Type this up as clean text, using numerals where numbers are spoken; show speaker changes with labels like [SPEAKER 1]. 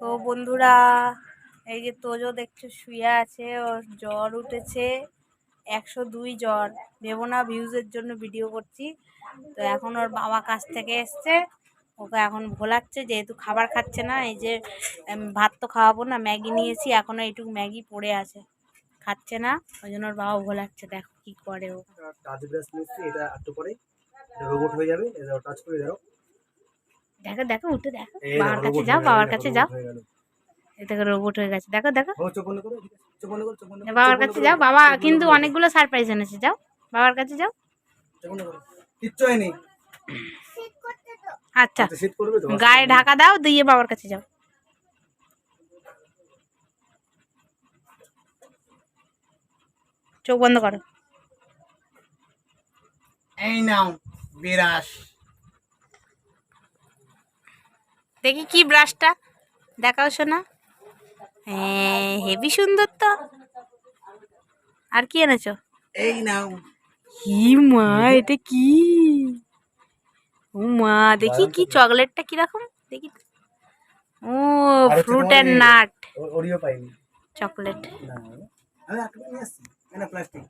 [SPEAKER 1] তো বন্ধুরা, এই যে তোজো দেখছো শুয়ে আছে, ওর জ্বর উঠেছে 102 জ্বর। ভেবো না ভিউজের জন্য ভিডিও করছি। তো এখন ওর বাবা কাছ থেকে এসছে, ওকে এখন ভোলাচ্ছে, যেহেতু খাবার খাচ্ছে না। এই যে ভাত তো খাওয়াবো না, ম্যাগি নিয়েছি, এখনো এইটুকু ম্যাগি পড়ে আছে, খাচ্ছে না। ওই জন্য ওর বাবা ভোলাচ্ছে, দেখো কি করে ও।
[SPEAKER 2] টাচ ব্রাশ নিচ্ছি, এটা একটু পরে রোবট হয়ে যাবে। এটা টাচ করে দাও,
[SPEAKER 1] দেখো দেখো উঠে দেখো, বাবার কাছে যাও, বাবার কাছে যাও। এটা রোবট হয়ে গেছে, দেখো দেখো।
[SPEAKER 2] চোখ বন্ধ করো, চোখ বন্ধ করো, চোখ বন্ধ করো,
[SPEAKER 1] বাবার কাছে যাও, বাবা কিন্তু অনেকগুলো সারপ্রাইজ এনেছে, যাও বাবার কাছে যাও।
[SPEAKER 2] চোখ বন্ধ করো, কিচ্ছু হয়নি।
[SPEAKER 1] আচ্ছা,
[SPEAKER 2] শীত করবে তো,
[SPEAKER 1] গায়ে ঢাকা দাও, দিয়ে বাবার কাছে যাও। চোখ বন্ধ করো।
[SPEAKER 2] এই নাও বিরাস।
[SPEAKER 1] দেখি কি ব্রাশটা, দেখাও শোনা। হ্যাঁ, হেভি সুন্দর তো। আর কি এনেছো?
[SPEAKER 2] এই নাও।
[SPEAKER 1] হি মা, এটা কি? ও মা, দেখি কি চকলেটটা কিরকম দেখি। ও, ফ্রুট এন্ড নাট
[SPEAKER 2] ওরিও পাইনি
[SPEAKER 1] চকলেট।
[SPEAKER 2] না, আমি আটকে নিয়ে আসছি, না প্লাস্টিক।